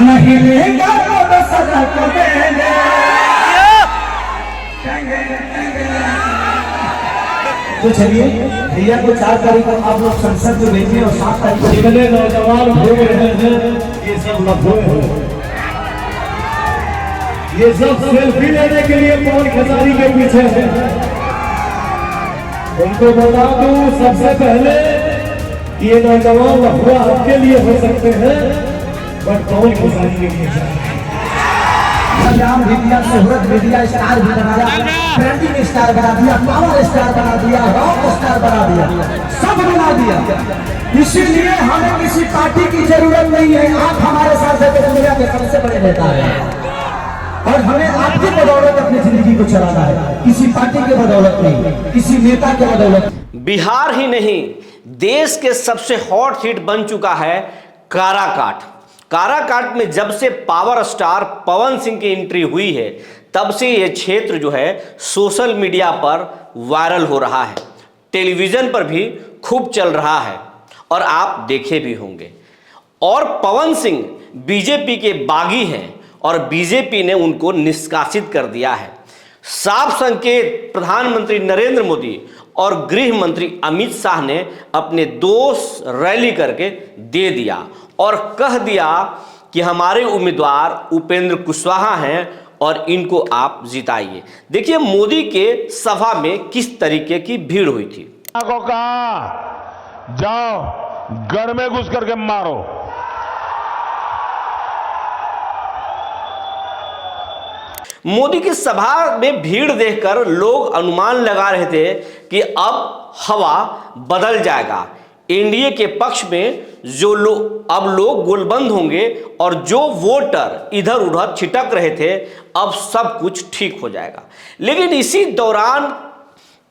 नहीं लेगा तो सजा को देने। तो चलिए भैया को 4 तारीख को आप लोग संसद में भेजिए और 7 तारीख को जितने नौजवान हो रहे हैं ये सब लफड़े हैं। ये सब सेल्फी लेने के लिए पवन खेसारी के पीछे है। उनको बता दूं सबसे पहले ये नौजवान लफड़ा आपके लिए हो सकते हैं बट पवन खेसारी के पीछे नाम भी दिया, शोहरत भी दिया, स्टार भी बनाया, ट्रेंडिंग स्टार बना दिया, पावर स्टार बना दिया, रॉक स्टार बना दिया, सब बना दिया। इसीलिए हमें किसी पार्टी की जरूरत नहीं है। आप हमारे साथ हैं तो दुनिया के सबसे बड़े नेता है और हमें आपकी बदौलत अपनी जिंदगी को चलाना है, किसी पार्टी के बदौलत नहीं, किसी नेता के बदौलत। बिहार ही नहीं देश के सबसे हॉट हिट बन चुका है काराकाट। काराकाट में जब से पावर स्टार पवन सिंह की एंट्री हुई है तब से ये क्षेत्र जो है सोशल मीडिया पर वायरल हो रहा है, टेलीविज़न पर भी खूब चल रहा है और आप देखे भी होंगे। और पवन सिंह बीजेपी के बागी हैं और बीजेपी ने उनको निष्कासित कर दिया है। साफ संकेत प्रधानमंत्री नरेंद्र मोदी और गृह मंत्री अमित शाह ने अपने दोस्त रैली करके दे दिया और कह दिया कि हमारे उम्मीदवार उपेंद्र कुशवाहा हैं और इनको आप जिताइए। देखिए मोदी के सभा में किस तरीके की भीड़ हुई थी। को कहा जाओ घर में घुस करके मारो। मोदी की सभा में भीड़ देखकर लोग अनुमान लगा रहे थे कि अब हवा बदल जाएगा, एनडीए के पक्ष में जो लोग गोलबंद होंगे और जो वोटर इधर उधर छिटक रहे थे अब सब कुछ ठीक हो जाएगा। लेकिन इसी दौरान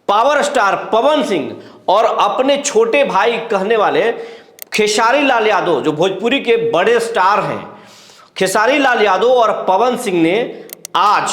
पावर स्टार पवन सिंह और अपने छोटे भाई कहने वाले खेसारी लाल यादव जो भोजपुरी के बड़े स्टार हैं, खेसारी लाल यादव और पवन सिंह ने आज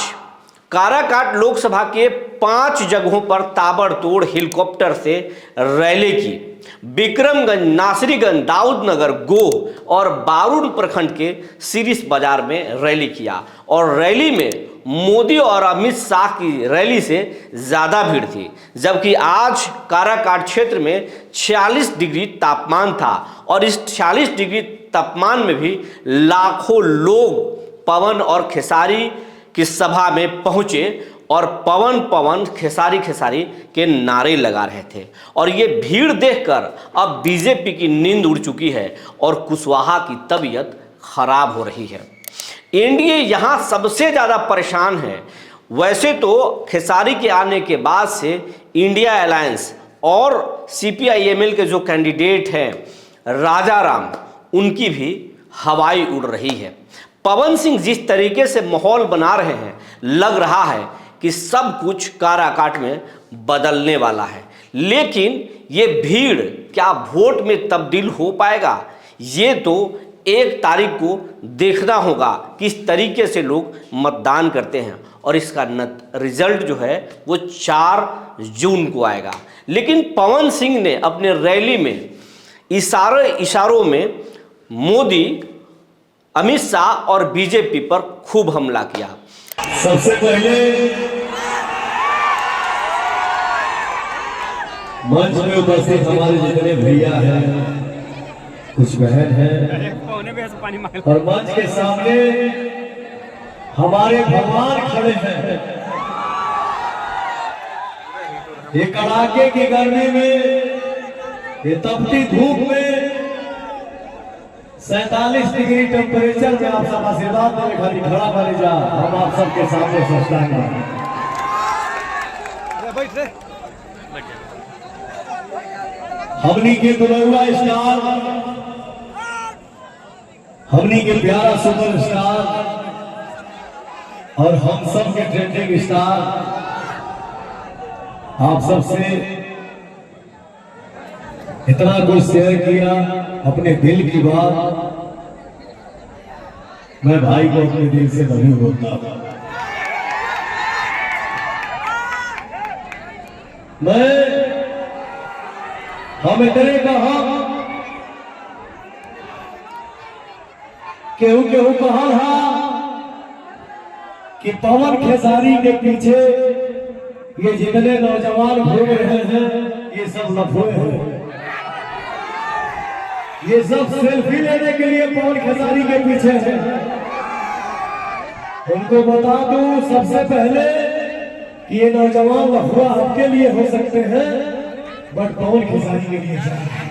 काराकाट लोकसभा के 5 जगहों पर ताबड़तोड़ हेलीकॉप्टर से रैली की। विक्रमगंज, नासरीगंज, दाऊदनगर, गोह और बारूद प्रखंड के सिरिस बाजार में रैली किया और रैली में मोदी और अमित शाह की रैली से ज़्यादा भीड़ थी। जबकि आज काराकाट क्षेत्र में 46 डिग्री तापमान था और इस 46 डिग्री तापमान में भी लाखों लोग पवन और खेसारी की सभा में पहुंचे और पवन पवन खेसारी खेसारी के नारे लगा रहे थे। और ये भीड़ देखकर अब बीजेपी की नींद उड़ चुकी है और कुशवाहा की तबीयत खराब हो रही है। एनडीए यहाँ सबसे ज़्यादा परेशान है। वैसे तो खेसारी के आने के बाद से इंडिया अलायंस और सीपीआईएमएल के जो कैंडिडेट हैं राजा राम, उनकी भी हवाई उड़ रही है। पवन सिंह जिस तरीके से माहौल बना रहे हैं, लग रहा है कि सब कुछ काराकाट में बदलने वाला है। लेकिन ये भीड़ क्या वोट में तब्दील हो पाएगा, ये तो 1 तारीख को देखना होगा किस तरीके से लोग मतदान करते हैं और इसका रिजल्ट जो है वो 4 जून को आएगा। लेकिन पवन सिंह ने अपने रैली में इशारों में मोदी, अमित शाह और बीजेपी पर खूब हमला किया। सबसे पहले मंच में उपस्थित हमारे जितने भैया हैं, कुछ बहन हैं और मंच के सामने हमारे भगवान खड़े हैं। ये कड़ाके की गर्मी में, ये तपती धूप में 47 डिग्री टेम्परेचर में आप सब आशीर्वाद देने खाली खड़ा बने जा, हम आप सबके सामने सस्ताएंगे। हमनी के दुलरुआ स्टार, हमनी के प्यारा सुपर स्टार और हम सब के ट्रेंडिंग स्टार आप सबसे इतना कुछ शेयर किया, अपने दिल की बात मैं भाई को अपने दिल से नहीं बोलता। हम इतने का केहू केहू कहा था कि पवन खेसारी के पीछे ये जितने नौजवान घूम रहे हैं ये सब लफोए हैं, ये सब सेल्फी लेने के लिए पवन खेसारी के पीछे हैं। उनको बता दूं सबसे पहले कि ये नौजवान लफुआ आपके लिए हो सकते हैं, बट पवन खेसारी के लिए जा रहे हैं।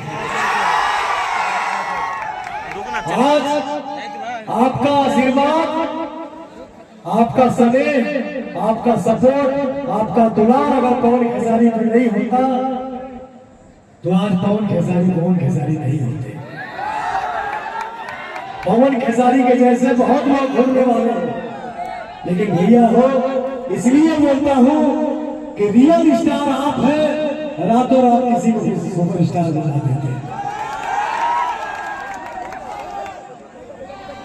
आज आपका आशीर्वाद, आपका स्नेह, आपका सपोर्ट, आपका दुलार अगर पवन खेसारी में नहीं होता तो आज पवन खेसारी नहीं होते। पवन खेसारी के जैसे बहुत लोग घूमने वाले हैं, लेकिन भैया हो इसलिए बोलता हूं कि रियल स्टार आप हैं, रातों रात किसी को सुपर स्टार बना देते हैं।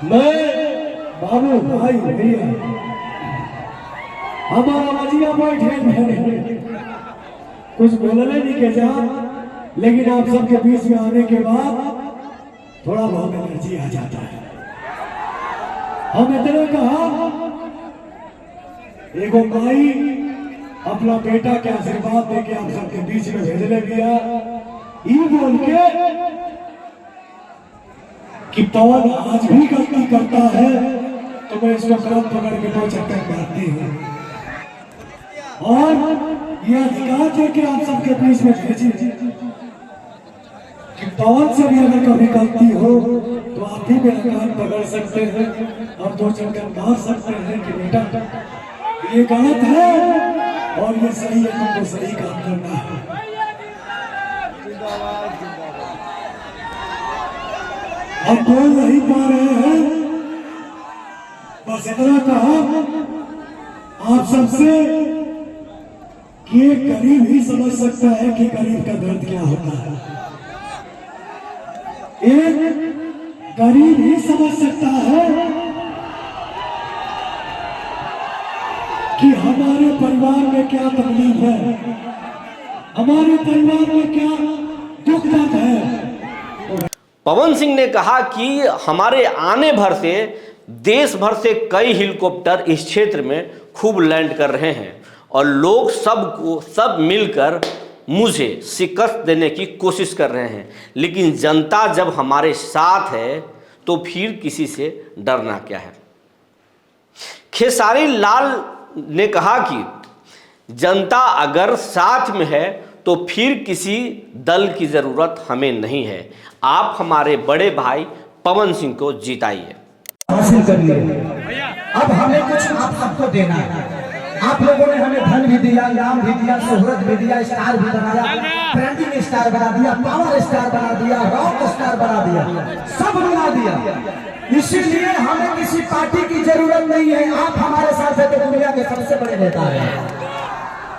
मैं बाबू भाई भैया हमारा मजिया बैठे कुछ बोलने नहीं के जा, लेकिन आप सबके बीच में आने के बाद थोड़ा बहुत एनर्जी आ जाता है। हम इतने कहा एगो माई अपना बेटा के आशीर्वाद देके आप सबके बीच में भेजने गया, ये बोल के कि पवन आज भी गलती करता है तो मैं इसको कान पकड़ के 2 चक्कर मारती हूँ, और यह अधिकार देके आप सबके बीच में भेजी कि पवन से भी अगर कभी गलती हो तो आप भी मेरा कान पकड़ सकते हैं और 2 चक्कर मार सकते हैं कि बेटा ये गलत है और ये सही है, तुमको सही काम करना है। हम बोल नहीं पा रहे हैं, बस इतना कहा आप सबसे कि एक गरीब ही समझ सकता है कि गरीब का दर्द क्या होता है। एक गरीब ही समझ सकता है कि हमारे परिवार में क्या तकलीफ है, हमारे परिवार में क्या दुख दर्द है। पवन सिंह ने कहा कि हमारे आने भर से देश भर से कई हेलीकॉप्टर इस क्षेत्र में खूब लैंड कर रहे हैं और लोग सब मिलकर मुझे शिकस्त देने की कोशिश कर रहे हैं, लेकिन जनता जब हमारे साथ है तो फिर किसी से डरना क्या है। खेसारी लाल ने कहा कि जनता अगर साथ में है तो फिर किसी दल की जरूरत हमें नहीं है, आप हमारे बड़े भाई पवन सिंह को जिताइए। हासिल कर लिए, अब हमें कुछ आप सबको देना है। आप लोगों ने हमें धन भी दिया, नाम भी दिया, शोहरत भी दिया, स्टार भी बनाया, ट्रेंडिंग स्टार बना दिया, पावर स्टार बना दिया, रॉक स्टार बना दिया, सब बना दिया। इसीलिए हमें किसी पार्टी की जरूरत नहीं है। आप हमारे साथ है तो दुनिया के सबसे बड़े नेता हैं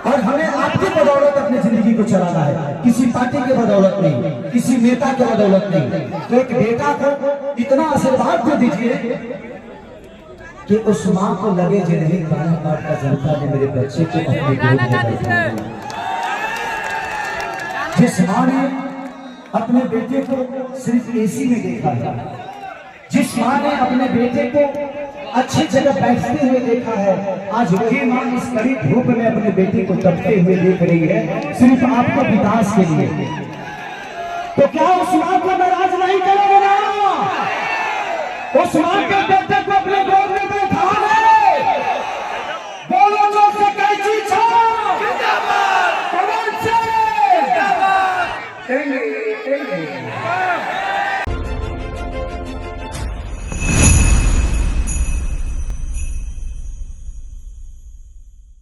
और हमें आपकी बदौलत अपनी जिंदगी को चलाना है, किसी पार्टी के बदौलत नहीं, किसी नेता के बदौलत नहीं। तो एक बेटा को इतना आशीर्वाद दे दीजिए कि उस माँ को लगे जो नहीं बार का जनता ने मेरे बच्चे को अपनी गोद में बैठा। जिस माँ ने अपने बेटे को सिर्फ एसी में देखा है, जिस माँ ने अपने बेटे को अच्छी जगह बैठते हुए देखा है, आज वही माँ इस कड़ी धूप में अपने बेटे को तपते हुए देख रही है सिर्फ आपको विकास के लिए। तो क्या उस माँ को नाराज नहीं करोगे ना? उस माँ के बेटे को अपने गोद में बैठा है, बोलो जो से कैची छो पवन से